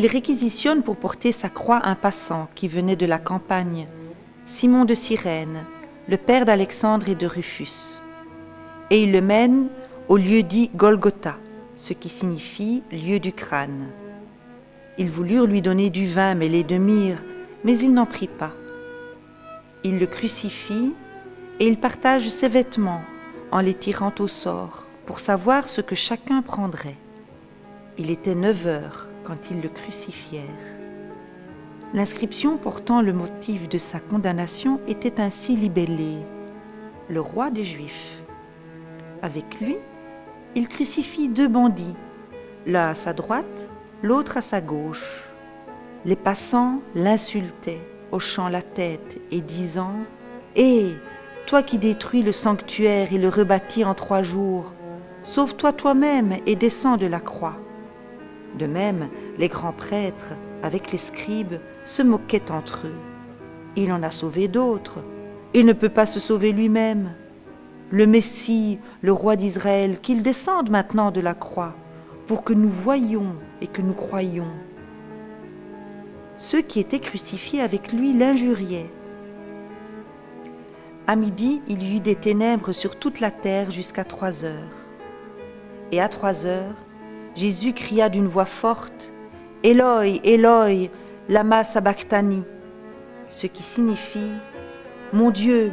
il réquisitionne pour porter sa croix un passant qui venait de la campagne, Simon de Cyrène, le père d'Alexandre et de Rufus. Et il le mène au lieu dit Golgotha, ce qui signifie lieu du crâne. Ils voulurent lui donner du vin mêlé de myrrhe, mais il n'en prit pas. Il le crucifie et il partage ses vêtements en les tirant au sort pour savoir ce que chacun prendrait. Il était 9 heures quand ils le crucifièrent. L'inscription portant le motif de sa condamnation était ainsi libellée « Le roi des Juifs ». Avec lui, il crucifie 2 bandits, l'un à sa droite, l'autre à sa gauche. Les passants l'insultaient, hochant la tête et disant « Hé, toi qui détruis le sanctuaire et le rebâtis en 3 jours, sauve-toi toi-même et descends de la croix. » De même, les grands prêtres, avec les scribes, se moquaient entre eux. Il en a sauvé d'autres. Il ne peut pas se sauver lui-même. Le Messie, le roi d'Israël, qu'il descende maintenant de la croix, pour que nous voyions et que nous croyions. Ceux qui étaient crucifiés avec lui l'injuriaient. À midi, il y eut des ténèbres sur toute la terre jusqu'à 3 heures. Et à 3 heures, Jésus cria d'une voix forte « Éloi, Éloi, lama sabachthani », ce qui signifie « Mon Dieu,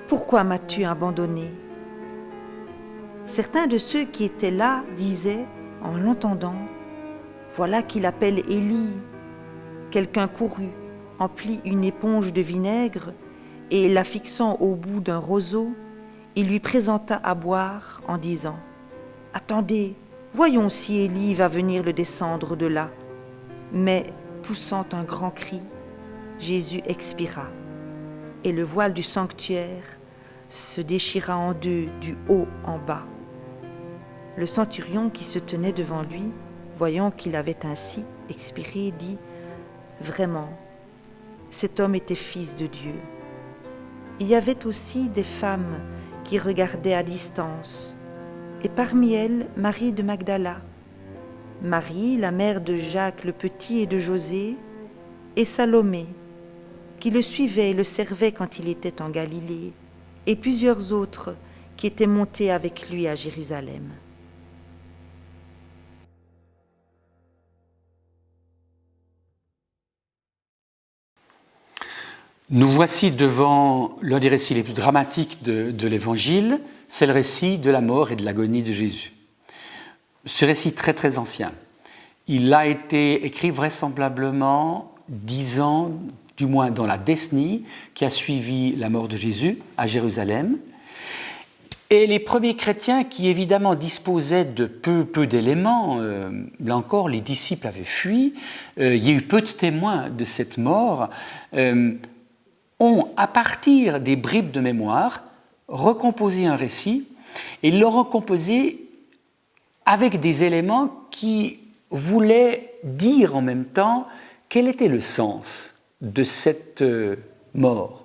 pourquoi m'as-tu abandonné ?» Certains de ceux qui étaient là disaient, en l'entendant, « Voilà qu'il appelle Élie ». Quelqu'un courut, emplit une éponge de vinaigre et, la fixant au bout d'un roseau, il lui présenta à boire en disant « Attendez, voyons si Élie va venir le descendre de là. » Mais, poussant un grand cri, Jésus expira, et le voile du sanctuaire se déchira en 2 du haut en bas. Le centurion qui se tenait devant lui, voyant qu'il avait ainsi expiré, dit « Vraiment, cet homme était fils de Dieu. » Il y avait aussi des femmes qui regardaient à distance, et parmi elles Marie de Magdala, Marie, la mère de Jacques le Petit et de José, et Salomé, qui le suivait et le servait quand il était en Galilée, et plusieurs autres qui étaient montés avec lui à Jérusalem. Nous voici devant l'un des récits les plus dramatiques de l'Évangile, c'est le récit de la mort et de l'agonie de Jésus. Ce récit très très ancien, il a été écrit vraisemblablement 10 ans, du moins dans la décennie qui a suivi la mort de Jésus à Jérusalem. Et les premiers chrétiens qui évidemment disposaient de peu d'éléments, là encore les disciples avaient fui, il y a eu peu de témoins de cette mort, ont, à partir des bribes de mémoire, recomposé un récit, et l'ont recomposé avec des éléments qui voulaient dire en même temps quel était le sens de cette mort.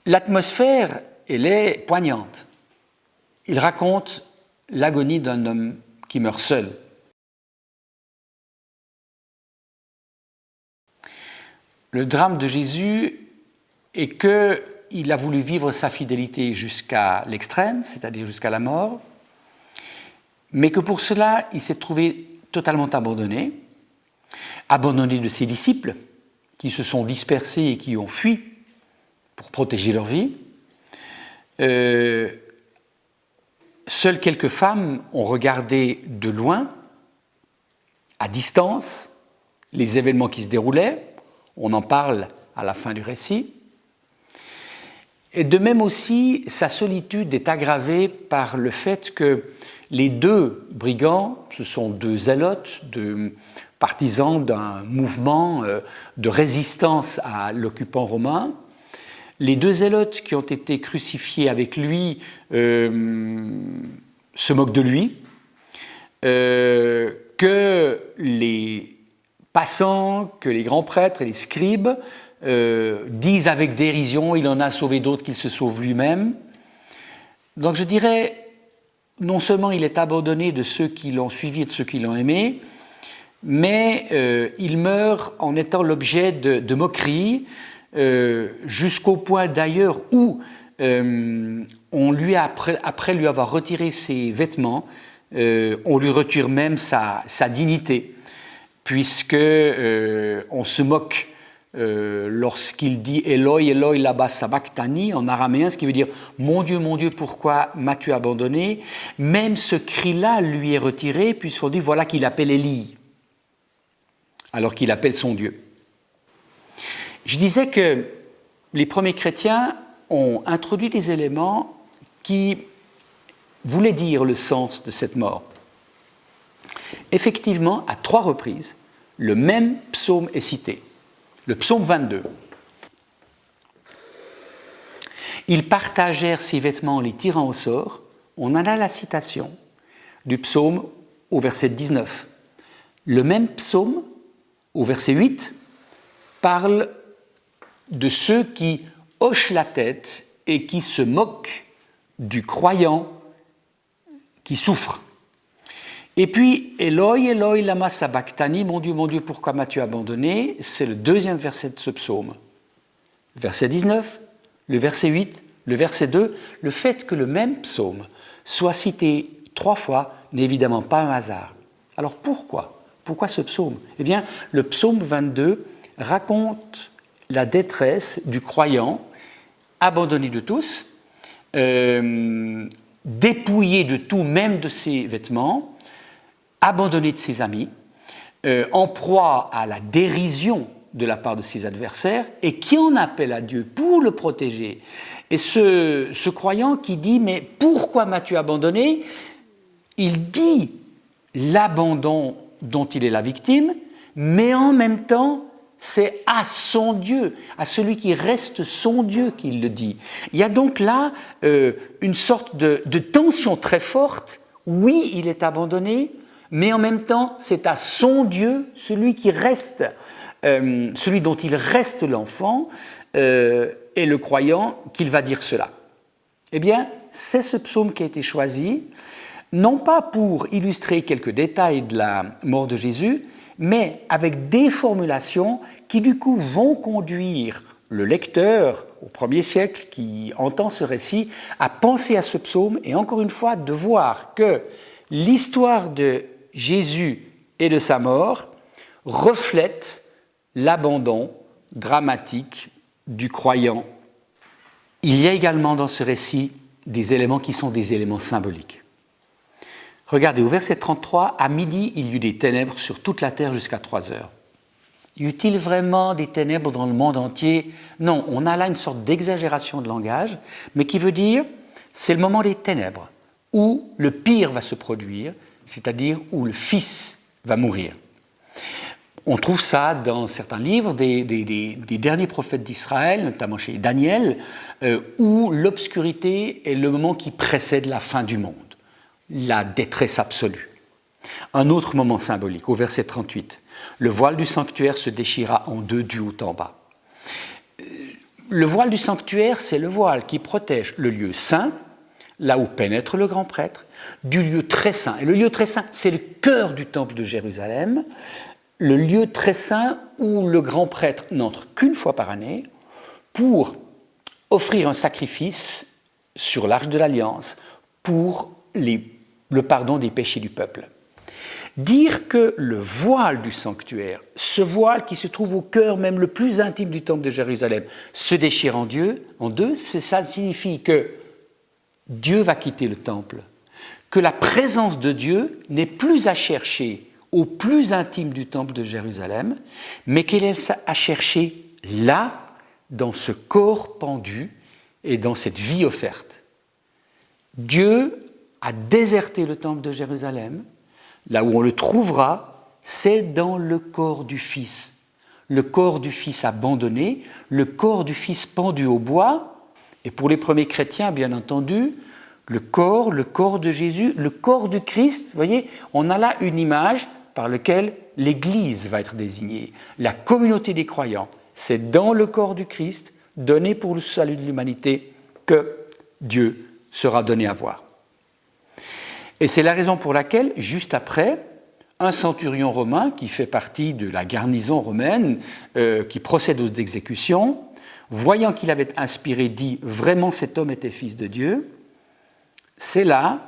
L'atmosphère, elle est poignante. Il raconte l'agonie d'un homme qui meurt seul. Le drame de Jésus est qu'il a voulu vivre sa fidélité jusqu'à l'extrême, c'est-à-dire jusqu'à la mort, mais que pour cela, il s'est trouvé totalement abandonné de ses disciples, qui se sont dispersés et qui ont fui pour protéger leur vie. Seules quelques femmes ont regardé de loin, à distance, les événements qui se déroulaient. On en parle à la fin du récit. Et de même aussi, sa solitude est aggravée par le fait que les 2 brigands, ce sont 2 zélotes, 2 partisans d'un mouvement de résistance à l'occupant romain. Les 2 zélotes qui ont été crucifiés avec lui se moquent de lui, que les passants, que les grands prêtres et les scribes disent avec dérision, il en a sauvé d'autres qu'il se sauve lui-même. Donc je dirais, non seulement il est abandonné de ceux qui l'ont suivi et de ceux qui l'ont aimé, mais il meurt en étant l'objet de moqueries, jusqu'au point d'ailleurs où on lui a, après lui avoir retiré ses vêtements, on lui retire même sa dignité, puisque on se moque lorsqu'il dit Eloi, Eloi, lama sabachthani en araméen, ce qui veut dire mon Dieu, pourquoi m'as-tu abandonné? Même ce cri-là lui est retiré, puisqu'on dit voilà qu'il appelle Élie, alors qu'il appelle son Dieu. Je disais que les premiers chrétiens ont introduit des éléments qui voulaient dire le sens de cette mort. Effectivement, à 3 reprises, le même psaume est cité. Le psaume 22. Ils partagèrent ses vêtements en les tirant au sort. On en a la citation du psaume au verset 19. Le même psaume, au verset 8, parle de ceux qui hochent la tête et qui se moquent du croyant qui souffre. Et puis, Eloi, Eloi, lama sabachthani, mon Dieu, pourquoi m'as-tu abandonné? C'est le 2e verset de ce psaume. Le verset 19, le verset 8, le verset 2. Le fait que le même psaume soit cité 3 fois n'est évidemment pas un hasard. Alors pourquoi? Pourquoi ce psaume? Eh bien, le psaume 22 raconte la détresse du croyant, abandonné de tous, dépouillé de tout, même de ses vêtements, abandonné de ses amis, en proie à la dérision de la part de ses adversaires, et qui en appelle à Dieu pour le protéger. Et ce croyant qui dit « Mais pourquoi m'as-tu abandonné ?» Il dit l'abandon dont il est la victime, mais en même temps, c'est à son Dieu, à celui qui reste son Dieu qu'il le dit. Il y a donc là une sorte de tension très forte. Oui, il est abandonné, mais en même temps, c'est à son Dieu, celui qui reste, celui dont il reste l'enfant, et le croyant, qu'il va dire cela. Eh bien, c'est ce psaume qui a été choisi, non pas pour illustrer quelques détails de la mort de Jésus, mais avec des formulations qui du coup vont conduire le lecteur au 1er siècle qui entend ce récit à penser à ce psaume et encore une fois de voir que l'histoire de Jésus et de sa mort reflète l'abandon dramatique du croyant. Il y a également dans ce récit des éléments qui sont des éléments symboliques. Regardez, au verset 33, à midi, il y eut des ténèbres sur toute la terre jusqu'à 3 heures. Y eut-il vraiment des ténèbres dans le monde entier? Non, on a là une sorte d'exagération de langage, mais qui veut dire c'est le moment des ténèbres, où le pire va se produire, c'est-à-dire où le Fils va mourir. On trouve ça dans certains livres des derniers prophètes d'Israël, notamment chez Daniel, où l'obscurité est le moment qui précède la fin du monde. La détresse absolue. Un autre moment symbolique, au verset 38. Le voile du sanctuaire se déchira en 2 du haut en bas. Le voile du sanctuaire, c'est le voile qui protège le lieu saint, là où pénètre le grand prêtre, du lieu très saint. Et le lieu très saint, c'est le cœur du temple de Jérusalem, le lieu très saint où le grand prêtre n'entre qu'une fois par année pour offrir un sacrifice sur l'arche de l'Alliance pour le pardon des péchés du peuple. Dire que le voile du sanctuaire, ce voile qui se trouve au cœur même le plus intime du temple de Jérusalem, se déchire en 2, ça signifie que Dieu va quitter le temple, que la présence de Dieu n'est plus à chercher au plus intime du temple de Jérusalem, mais qu'elle est à chercher là, dans ce corps pendu et dans cette vie offerte. Dieu a déserté le temple de Jérusalem. Là où on le trouvera, c'est dans le corps du Fils. Le corps du Fils abandonné, le corps du Fils pendu au bois. Et pour les premiers chrétiens, bien entendu, le corps de Jésus, le corps du Christ. Vous voyez, on a là une image par laquelle l'Église va être désignée. La communauté des croyants, c'est dans le corps du Christ, donné pour le salut de l'humanité, que Dieu sera donné à voir. Et c'est la raison pour laquelle, juste après, un centurion romain qui fait partie de la garnison romaine, qui procède aux exécutions, voyant qu'il avait inspiré, dit « Vraiment cet homme était fils de Dieu », c'est là,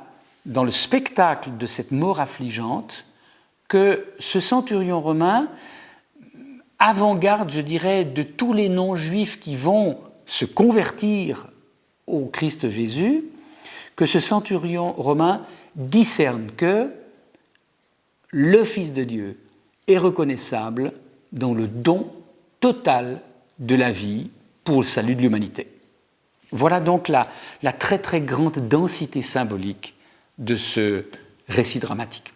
dans le spectacle de cette mort affligeante, que ce centurion romain, avant-garde, je dirais, de tous les non-juifs qui vont se convertir au Christ Jésus, que ce centurion romain discerne que le Fils de Dieu est reconnaissable dans le don total de la vie pour le salut de l'humanité. Voilà donc la très très grande densité symbolique de ce récit dramatique.